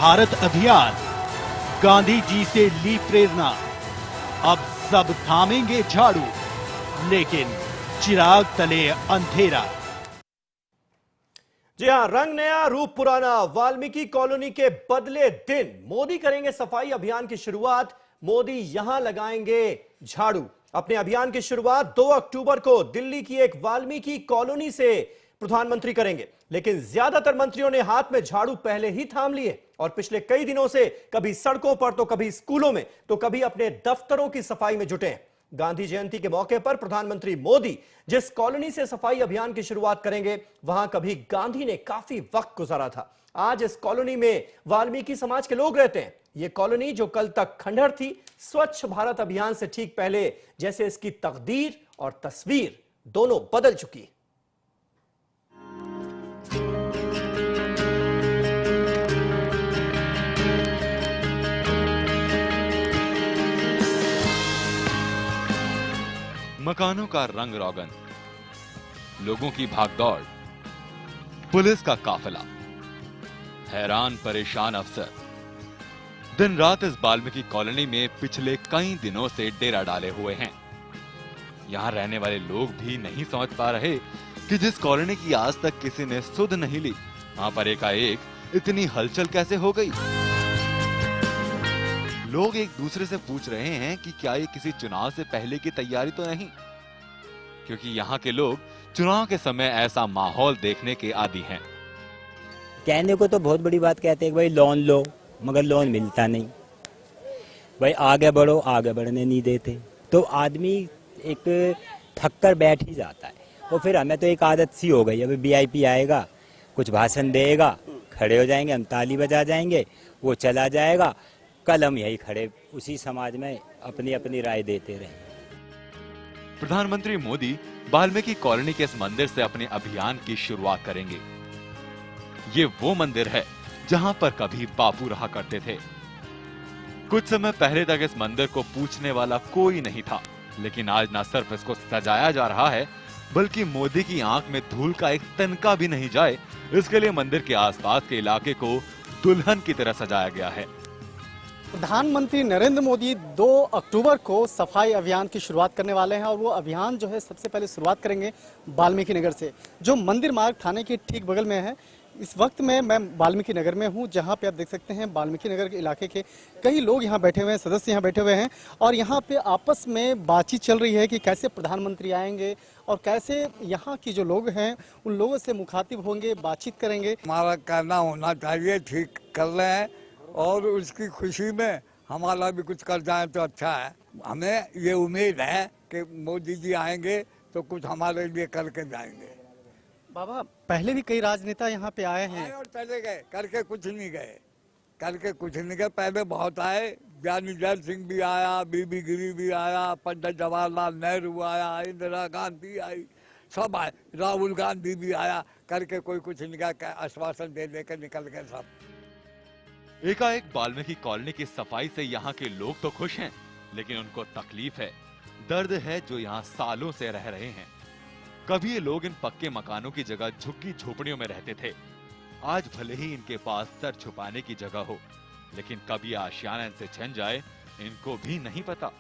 भारत अभियान, गांधी जी से ली प्रेरणा। अब सब थामेंगे झाड़ू, लेकिन चिराग तले अंधेरा। जी हां, रंग नया रूप पुराना। वाल्मीकि कॉलोनी के बदले दिन मोदी करेंगे सफाई अभियान की शुरुआत। मोदी यहां लगाएंगे झाड़ू। अपने अभियान की शुरुआत 2 अक्टूबर को दिल्ली की एक वाल्मीकि कॉलोनी से प्रधानमंत्री करेंगे, लेकिन ज्यादातर मंत्रियों ने हाथ में झाड़ू पहले ही थाम लिए और पिछले कई दिनों से कभी सड़कों पर तो कभी स्कूलों में तो कभी अपने दफ्तरों की सफाई में जुटे हैं। गांधी जयंती के मौके पर प्रधानमंत्री मोदी जिस कॉलोनी से सफाई अभियान की शुरुआत करेंगे, वहां कभी गांधी ने काफी वक्त गुजारा था। आज इस कॉलोनी में वाल्मीकि समाज के लोग रहते हैं। यह कॉलोनी जो कल तक खंडहर थी, स्वच्छ भारत अभियान से ठीक पहले जैसे इसकी तकदीर और तस्वीर दोनों बदल चुकी। मकानों का रंग रोगन, लोगों की भागदौड़, पुलिस का काफिला, हैरान परेशान अफसर दिन रात इस वाल्मीकि कॉलोनी में पिछले कई दिनों से डेरा डाले हुए हैं। यहां रहने वाले लोग भी नहीं समझ पा रहे कि जिस कॉलोनी की आज तक किसी ने सुध नहीं ली, वहां पर एकाएक इतनी हलचल कैसे हो गई। लोग एक दूसरे से पूछ रहे हैं कि क्या ये किसी चुनाव से पहले की तैयारी तो नहीं, क्योंकि यहाँ के लोग चुनाव के समय ऐसा माहौल देखने के आदी हैं। कहने को तो बहुत बड़ी बात कहते हैं कि भाई लोन लो, मगर लोन मिलता नहीं। भाई आगे बढ़ो, आगे बढ़ने नहीं देते, तो आदमी एक थक कर बैठ ही जाता है। और फिर हमें तो एक आदत सी हो गई, अभी वीआईपी आएगा, कुछ भाषण देगा, खड़े हो जाएंगे, हम ताली बजा जाएंगे, वो चला जाएगा, कल हम यही खड़े उसी समाज में अपनी अपनी राय देते रहे। प्रधानमंत्री मोदी वाल्मीकि कॉलोनी के इस मंदिर से अपने अभियान की शुरुआत करेंगे। ये वो मंदिर है जहां पर कभी बापू रहा करते थे। कुछ समय पहले तक इस मंदिर को पूछने वाला कोई नहीं था, लेकिन आज न सिर्फ इसको सजाया जा रहा है, बल्कि मोदी की आंख में धूल का एक तनका भी नहीं जाए, इसके लिए मंदिर के आसपास के इलाके को दुल्हन की तरह सजाया गया है। प्रधानमंत्री नरेंद्र मोदी 2 अक्टूबर को सफाई अभियान की शुरुआत करने वाले हैं और वो अभियान जो है सबसे पहले शुरुआत करेंगे वाल्मीकि नगर से, जो मंदिर मार्ग थाने के ठीक बगल में है। इस वक्त में मैं वाल्मीकि नगर में हूं, जहां पे आप देख सकते हैं वाल्मीकि नगर के इलाके के कई लोग यहां बैठे हुए हैं, सदस्य यहां बैठे हुए हैं और यहां पे आपस में बातचीत चल रही है कि कैसे प्रधानमंत्री आएंगे और कैसे यहाँ की जो लोग हैं उन लोगों से मुखातिब होंगे, बातचीत करेंगे। हमारा कहना होना चाहिए, ठीक कर रहे हैं और उसकी खुशी में हमारा भी कुछ कर जाए तो अच्छा है। हमें ये उम्मीद है कि मोदी जी आएंगे तो कुछ हमारे लिए करके जाएंगे। बाबा, पहले भी कई राजनेता यहाँ पे आए हैं और चले गए, करके कुछ नहीं गए, करके कुछ नहीं गए। पहले बहुत आए, ज्ञानी जैल सिंह भी आया, बीबी गिरी भी आया, पंडित जवाहरलाल नेहरू आया, इंदिरा गांधी आई, सब आए, राहुल गांधी भी आया, करके कोई कुछ नहीं गया, आश्वासन दे देकर निकल गए सब। एकाएक वाल्मीकि कॉलोनी की सफाई से यहाँ के लोग तो खुश हैं, लेकिन उनको तकलीफ है, दर्द है जो यहाँ सालों से रह रहे हैं। कभी ये लोग इन पक्के मकानों की जगह झुग्गी झोपड़ियों में रहते थे। आज भले ही इनके पास सर छुपाने की जगह हो, लेकिन कभी आशियाना इनसे छिन जाए, इनको भी नहीं पता।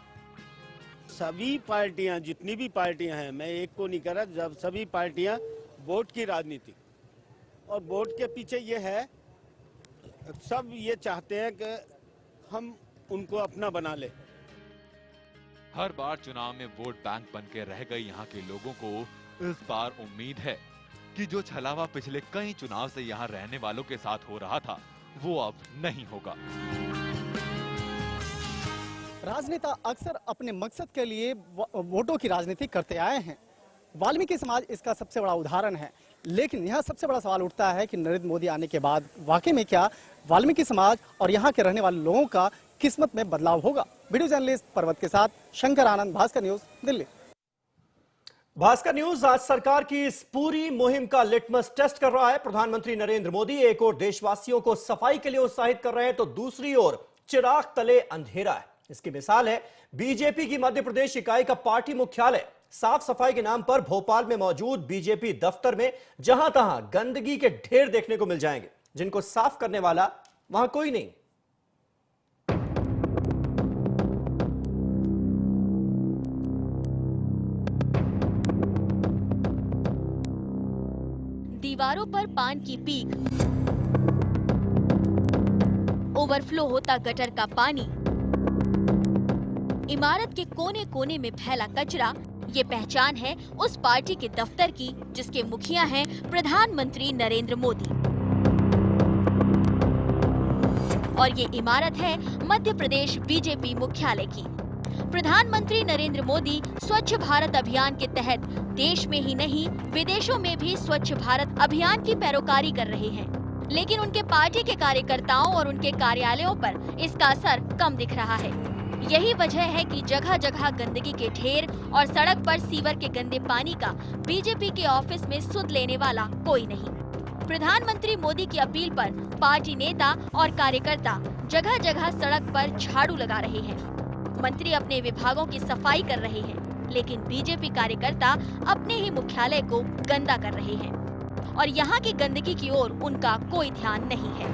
सभी पार्टियां, जितनी भी पार्टियां हैं, मैं एक को नहीं कर रहा, जब सभी पार्टियां वोट की राजनीति, और वोट के पीछे ये है, सब ये चाहते हैं कि हम उनको अपना बना ले। हर बार चुनाव में वोट बैंक बन के रह गए यहाँ के लोगों को इस बार उम्मीद है कि जो छलावा पिछले कई चुनाव से यहाँ रहने वालों के साथ हो रहा था, वो अब नहीं होगा। राजनेता अक्सर अपने मकसद के लिए वोटों की राजनीति करते आए हैं। वाल्मीकि समाज इसका सबसे बड़ा उदाहरण है, लेकिन यहाँ सबसे बड़ा सवाल उठता है कि नरेंद्र मोदी आने के बाद वाकई में क्या वाल्मीकि समाज और यहाँ के रहने वाले लोगों का किस्मत में बदलाव होगा। वीडियो जर्नलिस्ट पर्वत के साथ शंकर आनंद, भास्कर न्यूज, दिल्ली। भास्कर न्यूज आज सरकार की इस पूरी मुहिम का लिटमस टेस्ट कर रहा है। प्रधानमंत्री नरेंद्र मोदी एक ओर देशवासियों को सफाई के लिए उत्साहित कर रहे हैं, तो दूसरी ओर चिराग तले अंधेरा है। इसकी मिसाल है बीजेपी की मध्य प्रदेश इकाई का पार्टी मुख्यालय। साफ सफाई के नाम पर भोपाल में मौजूद बीजेपी दफ्तर में जहां तहां गंदगी के ढेर देखने को मिल जाएंगे, जिनको साफ करने वाला वहां कोई नहीं। दीवारों पर पान की पीक, ओवरफ्लो होता गटर का पानी, इमारत के कोने कोने में फैला कचरा, ये पहचान है उस पार्टी के दफ्तर की जिसके मुखिया हैं प्रधानमंत्री नरेंद्र मोदी। और ये इमारत है मध्य प्रदेश बीजेपी मुख्यालय की। प्रधानमंत्री नरेंद्र मोदी स्वच्छ भारत अभियान के तहत देश में ही नहीं विदेशों में भी स्वच्छ भारत अभियान की पैरोकारी कर रहे हैं, लेकिन उनके पार्टी के कार्यकर्ताओं और उनके कार्यालयों पर इसका असर कम दिख रहा है। यही वजह है कि जगह जगह गंदगी के ढेर और सड़क पर सीवर के गंदे पानी का बीजेपी के ऑफिस में सुध लेने वाला कोई नहीं। प्रधानमंत्री मोदी की अपील पर पार्टी नेता और कार्यकर्ता जगह जगह सड़क पर झाड़ू लगा रहे हैं। मंत्री अपने विभागों की सफाई कर रहे हैं, लेकिन बीजेपी कार्यकर्ता अपने ही मुख्यालय को गंदा कर रहे हैं और यहाँ की गंदगी की ओर उनका कोई ध्यान नहीं है।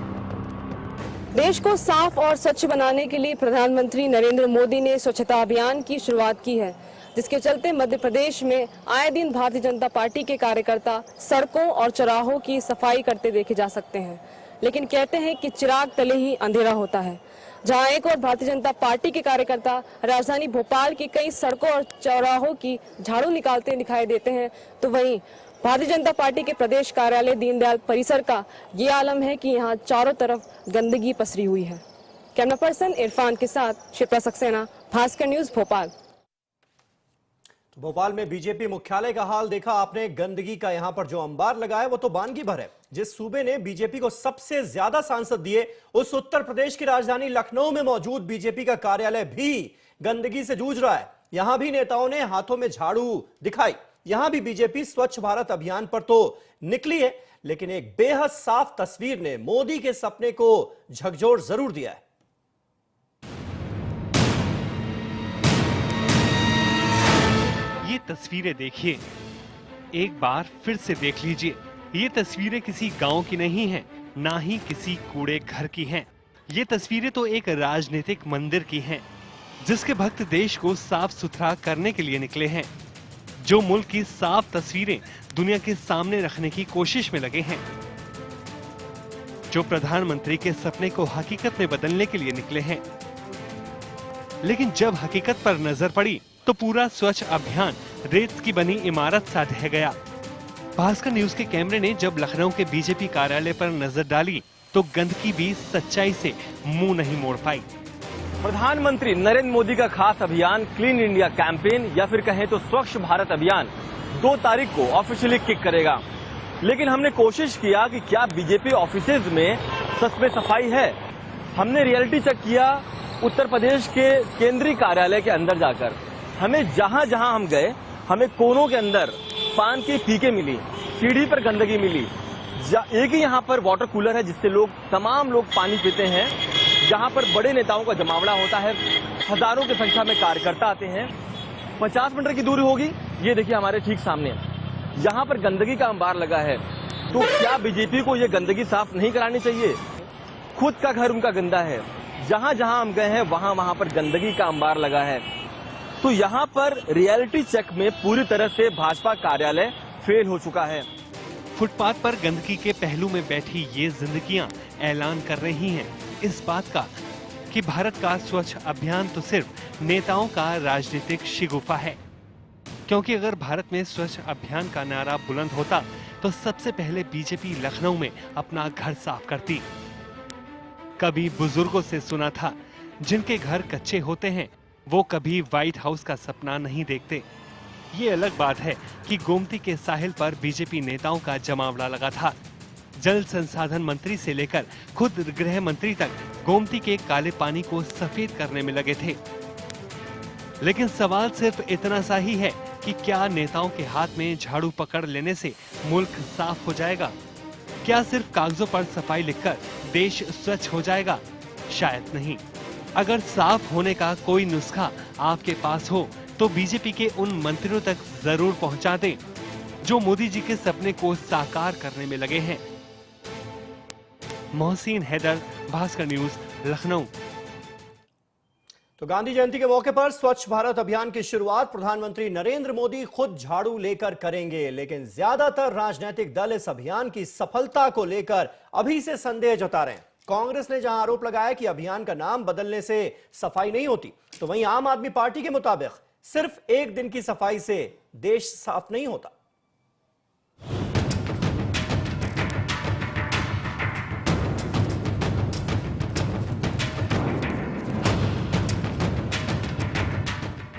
देश को साफ और स्वच्छ बनाने के लिए प्रधानमंत्री नरेंद्र मोदी ने स्वच्छता अभियान की शुरुआत की है, जिसके चलते मध्य प्रदेश में आए दिन भारतीय जनता पार्टी के कार्यकर्ता सड़कों और चौराहों की सफाई करते देखे जा सकते हैं। लेकिन कहते हैं कि चिराग तले ही अंधेरा होता है। जहां एक और भारतीय जनता पार्टी के कार्यकर्ता राजधानी भोपाल की कई सड़कों और चौराहों की झाड़ू निकालते दिखाई देते हैं, तो वहीं भारतीय जनता पार्टी के प्रदेश कार्यालय दीनदयाल परिसर का ये आलम है कि यहाँ चारों तरफ गंदगी पसरी हुई है। कैमरा पर्सन इरफान के साथ शिप्रा सक्सेना, भास्कर न्यूज, भोपाल। तो भोपाल में बीजेपी मुख्यालय का हाल देखा आपने। गंदगी का यहां पर जो अंबार लगा है वो तो बानगी भर है। जिस सूबे ने बीजेपी को सबसे ज्यादा सांसद दिए, उस उत्तर प्रदेश की राजधानी लखनऊ में मौजूद बीजेपी का कार्यालय भी गंदगी से जूझ रहा है। यहां भी नेताओं ने हाथों में झाड़ू दिखाई। यहां भी बीजेपी स्वच्छ भारत अभियान पर तो निकली है, लेकिन एक बेहद साफ तस्वीर ने मोदी के सपने को झकझोर जरूर दिया है। ये तस्वीरें देखिए, एक बार फिर से देख लीजिए। ये तस्वीरें किसी गांव की नहीं हैं, ना ही किसी कूड़े घर की हैं। ये तस्वीरें तो एक राजनीतिक मंदिर की हैं, जिसके भक्त देश को साफ सुथरा करने के लिए निकले हैं, जो मुल्क की साफ तस्वीरें दुनिया के सामने रखने की कोशिश में लगे हैं, जो प्रधानमंत्री के सपने को हकीकत में बदलने के लिए निकले हैं। लेकिन जब हकीकत पर नजर पड़ी तो पूरा स्वच्छ अभियान रेत की बनी इमारत सा ढह गया। भास्कर न्यूज के कैमरे ने जब लखनऊ के बीजेपी कार्यालय पर नजर डाली तो गंदगी भी सच्चाई से मुंह नहीं मोड़ पाई। प्रधानमंत्री नरेंद्र मोदी का खास अभियान क्लीन इंडिया कैंपेन या फिर कहें तो स्वच्छ भारत अभियान 2 तारीख को ऑफिशियली किक करेगा। लेकिन हमने कोशिश किया कि क्या बीजेपी ऑफिसेज में सच में सफाई है। हमने रियलिटी चेक किया उत्तर प्रदेश के केंद्रीय कार्यालय के अंदर जाकर। हमें जहां जहां हम गए, हमें कोनों के अंदर पान की पीके मिली, सीढ़ी पर गंदगी मिली। एक ही यहाँ पर वाटर कूलर है जिससे तमाम लोग पानी पीते हैं, जहाँ पर बड़े नेताओं का जमावड़ा होता है, हजारों की संख्या में कार्यकर्ता आते हैं। 50 मीटर की दूरी होगी, ये देखिए हमारे ठीक सामने यहाँ पर गंदगी का अंबार लगा है। तो क्या बीजेपी को ये गंदगी साफ नहीं करानी चाहिए? खुद का घर उनका गंदा है, जहां जहां हम गए हैं वहां पर गंदगी का अंबार लगा है। तो यहाँ पर रियलिटी चेक में पूरी तरह से भाजपा कार्यालय फेल हो चुका है। फुटपाथ पर गंदगी के पहलू में बैठी ये जिंदगियां ऐलान कर रही हैं इस बात का कि भारत का स्वच्छ अभियान तो सिर्फ नेताओं का राजनीतिक शिगुफा है। क्योंकि अगर भारत में स्वच्छ अभियान का नारा बुलंद होता तो सबसे पहले बीजेपी लखनऊ में अपना घर साफ करती। कभी बुजुर्गों से सुना था जिनके घर कच्चे होते हैं वो कभी व्हाइट हाउस का सपना नहीं देखते। ये अलग बात है कि गोमती के साहिल पर बीजेपी नेताओं का जमावड़ा लगा था। जल संसाधन मंत्री से लेकर खुद गृह मंत्री तक गोमती के काले पानी को सफेद करने में लगे थे। लेकिन सवाल सिर्फ इतना सा ही है कि क्या नेताओं के हाथ में झाड़ू पकड़ लेने से मुल्क साफ हो जाएगा? क्या सिर्फ कागजों पर सफाई लिखकर देश स्वच्छ हो जाएगा? शायद नहीं। अगर साफ होने का कोई नुस्खा आपके पास हो तो बीजेपी के उन मंत्रियों तक जरूर पहुंचा दें जो मोदी जी के सपने को साकार करने में लगे हैं। मोहसिन हैदर, भास्कर न्यूज, लखनऊ। तो गांधी जयंती के मौके पर स्वच्छ भारत अभियान की शुरुआत प्रधानमंत्री नरेंद्र मोदी खुद झाड़ू लेकर करेंगे, लेकिन ज्यादातर राजनीतिक दल इस अभियान की सफलता को लेकर अभी से संदेह जता रहे हैं। कांग्रेस ने जहां आरोप लगाया कि अभियान का नाम बदलने से सफाई नहीं होती, तो वहीं आम आदमी पार्टी के मुताबिक सिर्फ एक दिन की सफाई से देश साफ नहीं होता।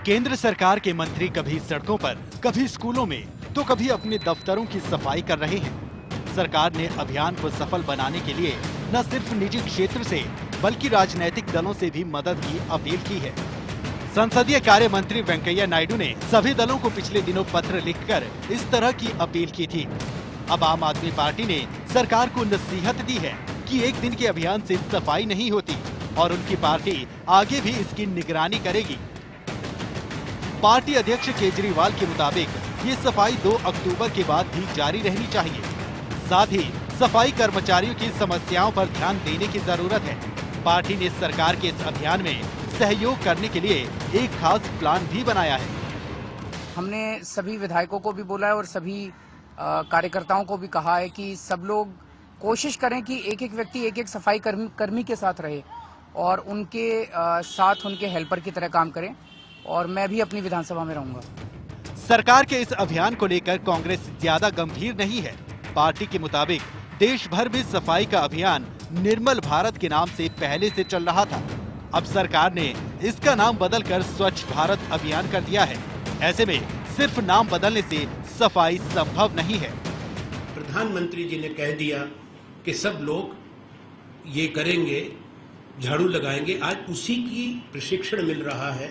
केंद्र सरकार के मंत्री कभी सड़कों पर, कभी स्कूलों में, तो कभी अपने दफ्तरों की सफाई कर रहे हैं। सरकार ने अभियान को सफल बनाने के लिए न सिर्फ निजी क्षेत्र से बल्कि राजनीतिक दलों से भी मदद की अपील की है। संसदीय कार्य मंत्री वेंकैया नायडू ने सभी दलों को पिछले दिनों पत्र लिखकर इस तरह की अपील की थी। अब आम आदमी पार्टी ने सरकार को नसीहत दी है कि एक दिन के अभियान से सफाई नहीं होती और उनकी पार्टी आगे भी इसकी निगरानी करेगी। पार्टी अध्यक्ष केजरीवाल के मुताबिक ये सफाई 2 अक्टूबर के बाद भी जारी रहनी चाहिए। साथ ही सफाई कर्मचारियों की समस्याओं पर ध्यान देने की जरूरत है। पार्टी ने सरकार के इस अभियान में सहयोग करने के लिए एक खास प्लान भी बनाया है। हमने सभी विधायकों को भी बोला है और सभी कार्यकर्ताओं को भी कहा है कि सब लोग कोशिश करें कि एक एक व्यक्ति एक एक सफाई कर्मी के साथ रहे और उनके साथ उनके हेल्पर की तरह काम करें, और मैं भी अपनी विधानसभा में रहूंगा। सरकार के इस अभियान को लेकर कांग्रेस ज्यादा गंभीर नहीं है। पार्टी के मुताबिक देश भर में सफाई का अभियान निर्मल भारत के नाम से पहले से चल रहा था। अब सरकार ने इसका नाम बदलकर स्वच्छ भारत अभियान कर दिया है। ऐसे में सिर्फ नाम बदलने से सफाई संभव नहीं है। प्रधानमंत्री जी ने कह दिया कि सब लोग ये करेंगे, झाड़ू लगाएंगे। आज उसी की प्रशिक्षण मिल रहा है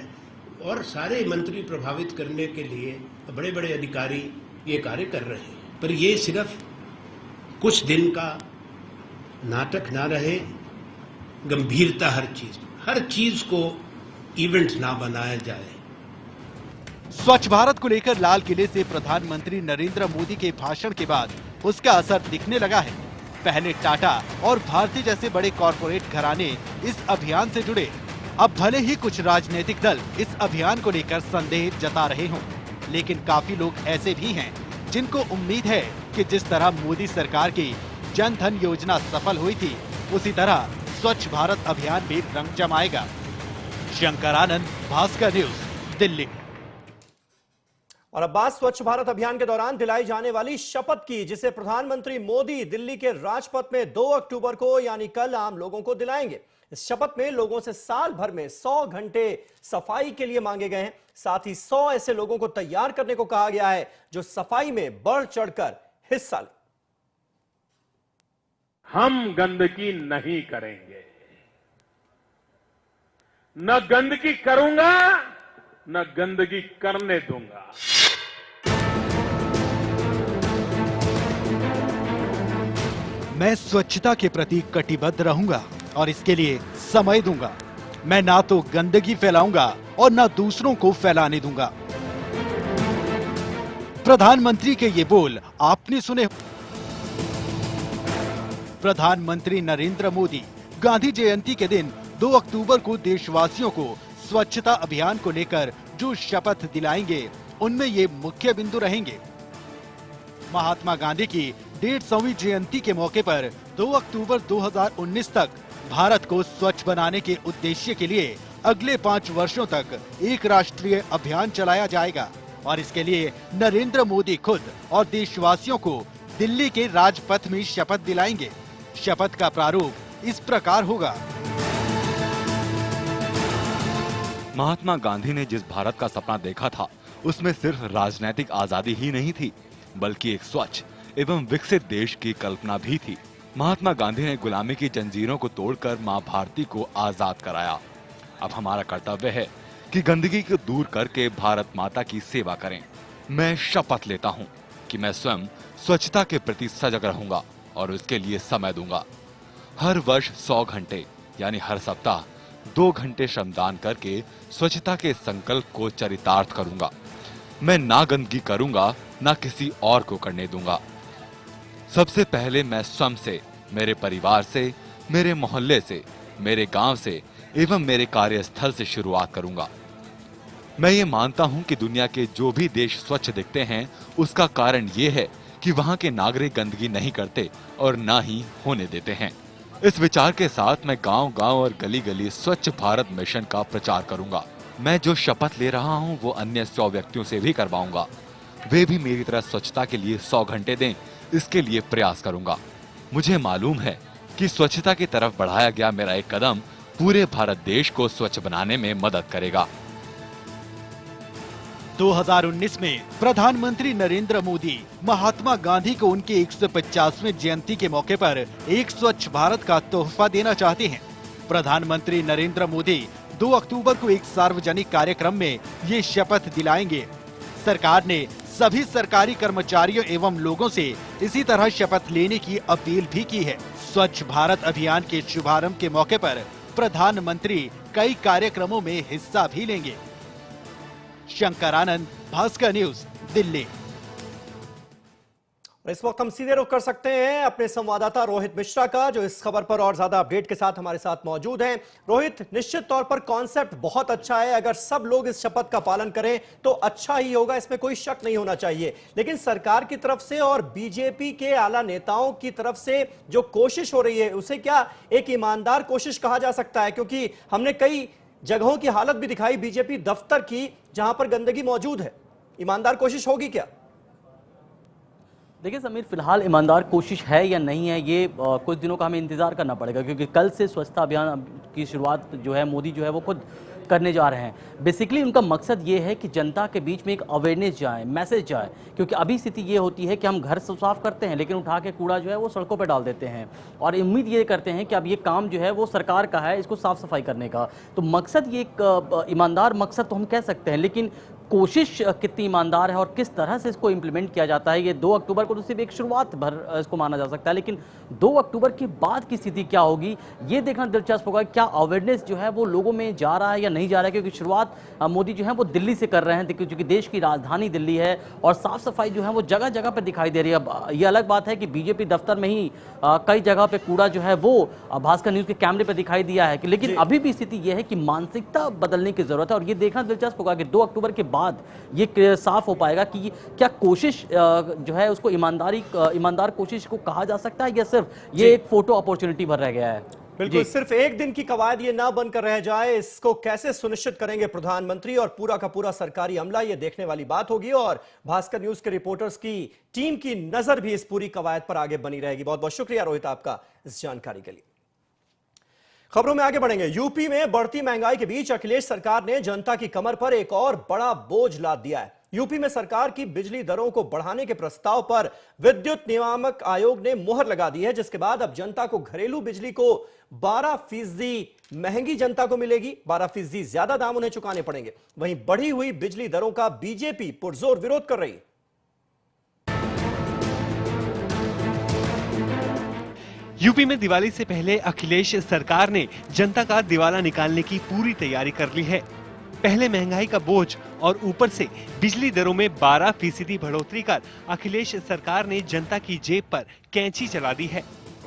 और सारे मंत्री प्रभावित करने के लिए बड़े बड़े अधिकारी ये कार्य कर रहे हैं। पर ये सिर्फ कुछ दिन का नाटक ना रहे, गंभीरता हर चीज को इवेंट ना बनाया जाए। स्वच्छ भारत को लेकर लाल किले से प्रधानमंत्री नरेंद्र मोदी के भाषण के बाद उसका असर दिखने लगा है। पहले टाटा और भारती जैसे बड़े कॉरपोरेट घराने इस अभियान से जुड़े। अब भले ही कुछ राजनीतिक दल इस अभियान को लेकर संदेह जता रहे हों, लेकिन काफी लोग ऐसे भी हैं जिनको उम्मीद है कि जिस तरह मोदी सरकार की जन धन योजना सफल हुई थी, उसी तरह स्वच्छ भारत अभियान भी रंग जमाएगा। शंकर आनंद, भास्कर न्यूज, दिल्ली। और अब बात स्वच्छ भारत अभियान के दौरान दिलाई जाने वाली शपथ की, जिसे प्रधानमंत्री मोदी दिल्ली के राजपथ में 2 अक्टूबर को यानी कल आम लोगों को दिलाएंगे। इस शपथ में लोगों से साल भर में 100 घंटे सफाई के लिए मांगे गए हैं। साथ ही 100 ऐसे लोगों को तैयार करने को कहा गया है जो सफाई में बढ़ चढ़कर हिस्सा लें। हम गंदगी नहीं करेंगे, न गंदगी करूंगा न गंदगी करने दूंगा। मैं स्वच्छता के प्रति कटिबद्ध रहूंगा और इसके लिए समय दूंगा। मैं ना तो गंदगी फैलाऊंगा और ना दूसरों को फैलाने दूंगा। प्रधानमंत्री के ये बोल आपने सुने। प्रधानमंत्री नरेंद्र मोदी गांधी जयंती के दिन 2 अक्टूबर को देशवासियों को स्वच्छता अभियान को लेकर जो शपथ दिलाएंगे, उनमें ये मुख्य बिंदु रहेंगे। महात्मा गांधी की 150वीं जयंती के मौके पर 2 अक्टूबर 2019 तक भारत को स्वच्छ बनाने के उद्देश्य के लिए अगले 5 वर्षों तक एक राष्ट्रीय अभियान चलाया जाएगा और इसके लिए नरेंद्र मोदी खुद और देशवासियों को दिल्ली के राजपथ में शपथ दिलाएंगे। शपथ का प्रारूप इस प्रकार होगा। महात्मा गांधी ने जिस भारत का सपना देखा था, उसमें सिर्फ राजनीतिक आजादी ही नहीं थी, बल्कि एक स्वच्छ एवं विकसित देश की कल्पना भी थी। महात्मा गांधी ने गुलामी की जंजीरों को तोड़कर मां भारती को आजाद कराया। अब हमारा कर्तव्य है कि गंदगी को दूर करके भारत माता की सेवा करें। मैं शपथ लेता हूं कि मैं स्वयं स्वच्छता के प्रति सजग रहूंगा और इसके लिए समय दूंगा। हर वर्ष 100 घंटे यानी हर सप्ताह 2 घंटे श्रमदान करके स्वच्छता के संकल्प को चरितार्थ करूंगा। मैं ना गंदगी करूंगा, ना किसी और को करने दूंगा। सबसे पहले मैं स्वयं से, मेरे परिवार से, मेरे मोहल्ले से, मेरे गांव से एवं मेरे कार्यस्थल से शुरुआत करूंगा। मैं ये मानता हूं कि दुनिया के जो भी देश स्वच्छ दिखते हैं, उसका कारण ये है कि वहां के नागरिक गंदगी नहीं करते और ना ही होने देते हैं। इस विचार के साथ मैं गांव-गांव और गली-गली स्वच्छ भारत मिशन का प्रचार करूंगा। मैं जो शपथ ले रहा हूं वो अन्य 100 व्यक्तियों से भी करवाऊंगा। वे भी मेरी तरह स्वच्छता के लिए 100 घंटे दें, इसके लिए प्रयास करूंगा। मुझे मालूम है कि स्वच्छता की तरफ बढ़ाया गया मेरा एक कदम पूरे भारत देश को स्वच्छ बनाने में मदद करेगा। 2019 में प्रधानमंत्री नरेंद्र मोदी महात्मा गांधी को उनके 150वें जयंती के मौके पर एक स्वच्छ भारत का तोहफा देना चाहते हैं। प्रधानमंत्री नरेंद्र मोदी 2 अक्टूबर को एक सार्वजनिक कार्यक्रम में ये शपथ दिलाएंगे। सरकार ने सभी सरकारी कर्मचारियों एवं लोगों से इसी तरह शपथ लेने की अपील भी की है। स्वच्छ भारत अभियान के शुभारंभ के मौके पर प्रधानमंत्री कई कार्यक्रमों में हिस्सा भी लेंगे। शंकर आनंद, भास्कर न्यूज, दिल्ली। इस वक्त हम सीधे रुख कर सकते हैं अपने संवाददाता रोहित मिश्रा का, जो इस खबर पर और ज्यादा अपडेट के साथ हमारे साथ मौजूद हैं। रोहित, निश्चित तौर पर कॉन्सेप्ट बहुत अच्छा है। अगर सब लोग इस शपथ का पालन करें तो अच्छा ही होगा, इसमें कोई शक नहीं होना चाहिए। लेकिन सरकार की तरफ से और बीजेपी के आला नेताओं की तरफ से जो कोशिश हो रही है, उसे क्या एक ईमानदार कोशिश कहा जा सकता है? क्योंकि हमने कई जगहों की हालत भी दिखाई बीजेपी दफ्तर की, जहां पर गंदगी मौजूद है। ईमानदार कोशिश होगी क्या? देखिए समीर, फिलहाल ईमानदार कोशिश है या नहीं है, ये कुछ दिनों का हमें इंतजार करना पड़ेगा, क्योंकि कल से स्वच्छता अभियान की शुरुआत जो है मोदी जो है वो खुद करने जा रहे हैं। बेसिकली उनका मकसद ये है कि जनता के बीच में एक अवेयरनेस जाए, मैसेज जाए। क्योंकि अभी स्थिति ये होती है कि हम घर साफ करते हैं लेकिन उठा के कूड़ा जो है वो सड़कों पर डाल देते हैं, और उम्मीद ये करते हैं कि अब ये काम जो है वो सरकार का है, इसको साफ सफाई करने का। तो मकसद ये एक ईमानदार मकसद तो हम कह सकते हैं, लेकिन कोशिश कितनी ईमानदार है और किस तरह से इसको इम्प्लीमेंट किया जाता है, ये 2 अक्टूबर को तो सिर्फ एक शुरुआत भर इसको माना जा सकता है। लेकिन 2 अक्टूबर के बाद की स्थिति क्या होगी, ये देखना दिलचस्प होगा। क्या अवेयरनेस जो है वो लोगों में जा रहा है या नहीं जा रहा है? क्योंकि शुरुआत मोदी जो है वो दिल्ली से कर रहे हैं, क्योंकि देश की राजधानी दिल्ली है और साफ सफाई जो है वो जगह जगह पर दिखाई दे रही है। अब ये अलग बात है कि बीजेपी दफ्तर में ही कई जगह पे कूड़ा जो है वो भास्कर न्यूज के कैमरे पर दिखाई दिया है, लेकिन अभी भी स्थिति यह है कि मानसिकता बदलने की जरूरत है। और ये देखना दिलचस्प होगा कि 2 अक्टूबर के बाद ये साफ हो पाएगा कि क्या कोशिश जो है उसको ईमानदार कोशिश को कहा जा सकता है या सिर्फ ये एक फोटो अपॉर्चुनिटी भर रह गया है। बिल्कुल, सिर्फ एक दिन की कवायद ये ना बनकर रह जाए, इसको कैसे सुनिश्चित करेंगे प्रधानमंत्री और पूरा का पूरा सरकारी अमला, ये देखने वाली बात होगी। और भास्कर न्यूज के रिपोर्टर्स की टीम की नजर भी इस पूरी कवायद पर आगे बनी रहेगी। बहुत बहुत शुक्रिया रोहित आपका इस जानकारी के लिए। खबरों में आगे बढ़ेंगे। यूपी में बढ़ती महंगाई के बीच अखिलेश सरकार ने जनता की कमर पर एक और बड़ा बोझ लाद दिया है। यूपी में सरकार की बिजली दरों को बढ़ाने के प्रस्ताव पर विद्युत नियामक आयोग ने मुहर लगा दी है, जिसके बाद अब जनता को घरेलू बिजली को 12% महंगी जनता को मिलेगी, 12% ज्यादा दाम उन्हें चुकाने पड़ेंगे। वहीं बढ़ी हुई बिजली दरों का बीजेपी पुरजोर विरोध कर रही है। यूपी में दिवाली से पहले अखिलेश सरकार ने जनता का दिवाला निकालने की पूरी तैयारी कर ली है। पहले महंगाई का बोझ और ऊपर से बिजली दरों में 12% बढ़ोतरी कर अखिलेश सरकार ने जनता की जेब पर कैंची चला दी है।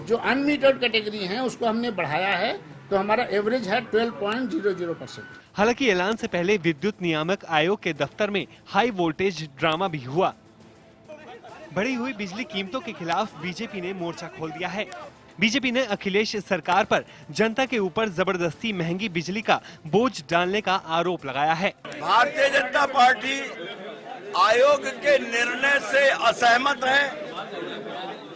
जो अनमीटर्ड कैटेगरी है उसको हमने बढ़ाया है, तो हमारा एवरेज है 12.00%। हालांकि ऐलान से पहले विद्युत नियामक आयोग के दफ्तर में हाई वोल्टेज ड्रामा भी हुआ। बढ़ी हुई बिजली कीमतों के खिलाफ बीजेपी ने मोर्चा खोल दिया है। बीजेपी ने अखिलेश सरकार पर जनता के ऊपर जबरदस्ती महंगी बिजली का बोझ डालने का आरोप लगाया है। भारतीय जनता पार्टी आयोग के निर्णय से असहमत है।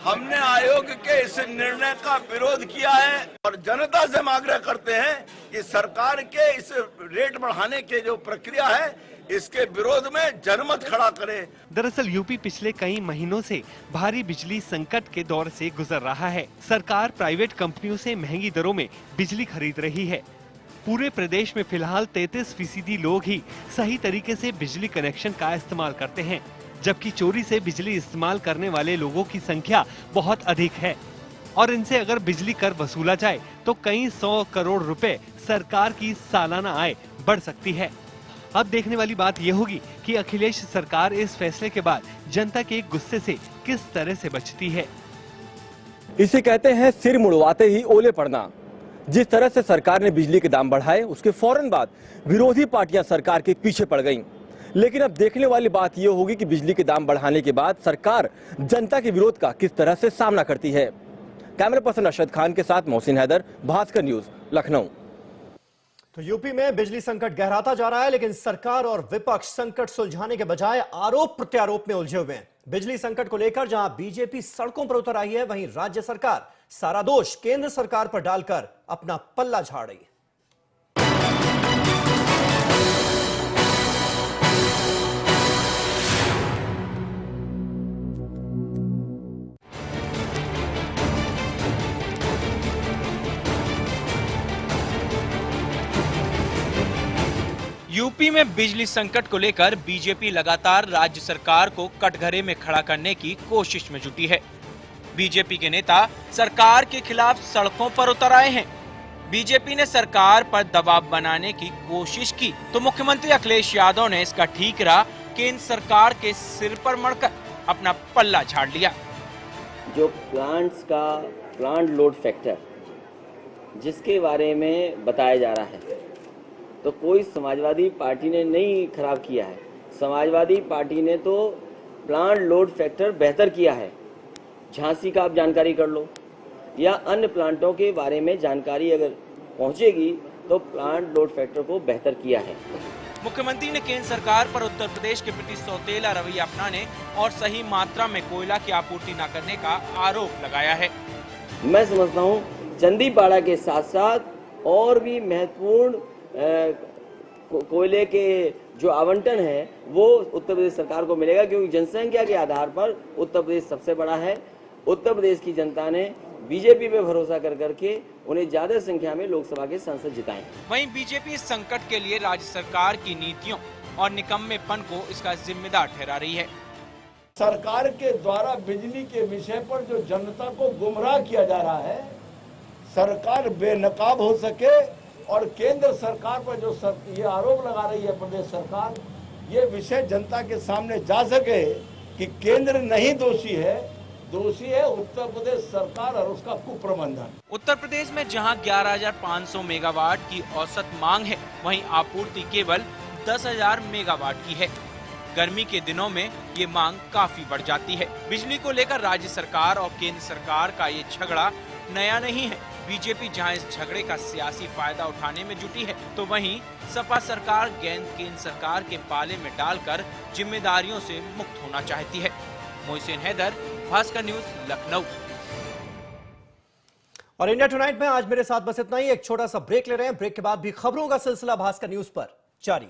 हमने आयोग के इस निर्णय का विरोध किया है और जनता से आग्रह करते हैं कि सरकार के इस रेट बढ़ाने के जो प्रक्रिया है, इसके विरोध में जनमत खड़ा करें। दरअसल यूपी पिछले कई महीनों से भारी बिजली संकट के दौर से गुजर रहा है। सरकार प्राइवेट कंपनियों से महंगी दरों में बिजली खरीद रही है। पूरे प्रदेश में फिलहाल 33% लोग ही सही तरीके से बिजली कनेक्शन का इस्तेमाल करते हैं, जबकि चोरी से बिजली इस्तेमाल करने वाले लोगों की संख्या बहुत अधिक है। और इनसे अगर बिजली कर वसूला जाए तो कई 100 करोड़ रुपए सरकार की सालाना आय बढ़ सकती है। अब देखने वाली बात यह होगी कि अखिलेश सरकार इस फैसले के बाद जनता के गुस्से से किस तरह से बचती है। इसे कहते हैं सिर मुड़वाते ही ओले पड़ना। जिस तरह से सरकार ने बिजली के दाम बढ़ाए, उसके फौरन बाद विरोधी पार्टियां सरकार के पीछे पड़ गईं। लेकिन अब देखने वाली बात यह होगी कि बिजली के दाम बढ़ाने के बाद सरकार जनता के विरोध का किस तरह से सामना करती है। कैमरा पर्सन अरशद खान के साथ मोहसिन हैदर, भास्कर न्यूज, लखनऊ। तो यूपी में बिजली संकट गहराता जा रहा है, लेकिन सरकार और विपक्ष संकट सुलझाने के बजाय आरोप प्रत्यारोप में उलझे हुए हैं। बिजली संकट को लेकर जहां बीजेपी सड़कों पर उतर आई है, वहीं राज्य सरकार सारा दोष केंद्र सरकार पर डालकर अपना पल्ला झाड़ रही है। यूपी में बिजली संकट को लेकर बीजेपी लगातार राज्य सरकार को कटघरे में खड़ा करने की कोशिश में जुटी है। बीजेपी के नेता सरकार के खिलाफ सड़कों पर उतर आए हैं। बीजेपी ने सरकार पर दबाव बनाने की कोशिश की तो मुख्यमंत्री अखिलेश यादव ने इसका ठीकरा केंद्र सरकार के सिर पर मढ़कर अपना पल्ला झाड़ लिया। जो प्लांट लोड फैक्टर जिसके बारे में बताया जा रहा है, तो कोई समाजवादी पार्टी ने नहीं खराब किया है। समाजवादी पार्टी ने तो प्लांट लोड फैक्टर बेहतर किया है। झांसी का आप जानकारी कर लो या अन्य प्लांटों के बारे में जानकारी अगर पहुंचेगी तो प्लांट लोड फैक्टर को बेहतर किया है। मुख्यमंत्री ने केंद्र सरकार पर उत्तर प्रदेश के प्रति सौतेला रवैया अपनाने और सही मात्रा में कोयला की आपूर्ति न करने का आरोप लगाया है। मैं समझता हूँ चंदीपाड़ा के साथ साथ और भी महत्वपूर्ण कोयले के जो आवंटन है वो उत्तर प्रदेश सरकार को मिलेगा, क्योंकि जनसंख्या के आधार पर उत्तर प्रदेश सबसे बड़ा है। उत्तर प्रदेश की जनता ने बीजेपी पे भरोसा कर करके उन्हें ज्यादा संख्या में लोकसभा के सांसद जिताए। वहीं बीजेपी इस संकट के लिए राज्य सरकार की नीतियों और निकम्मेपन को इसका जिम्मेदार ठहरा रही है। सरकार के द्वारा बिजली के विषय पर जो जनता को गुमराह किया जा रहा है, सरकार बेनकाब हो सके और केंद्र सरकार पर जो ये आरोप लगा रही है प्रदेश सरकार, ये विषय जनता के सामने जा सके कि केंद्र नहीं दोषी है, दोषी है उत्तर प्रदेश सरकार और उसका कुप्रबंधन। उत्तर प्रदेश में जहां 11,500 मेगावाट की औसत मांग है, वहीं आपूर्ति केवल 10,000 मेगावाट की है। गर्मी के दिनों में ये मांग काफी बढ़ जाती है। बिजली को लेकर राज्य सरकार और केंद्र सरकार का ये झगड़ा नया नहीं है। बीजेपी जहां इस झगड़े का सियासी फायदा उठाने में जुटी है, तो वहीं सपा सरकार गेंद केंद्र सरकार के पाले में डालकर जिम्मेदारियों से मुक्त होना चाहती है। मोहसिन हैदर, भास्कर न्यूज, लखनऊ। और इंडिया टुनाइट में आज मेरे साथ बस इतना ही। एक छोटा सा ब्रेक ले रहे हैं। ब्रेक के बाद भी खबरों का सिलसिला भास्कर न्यूज पर जारी।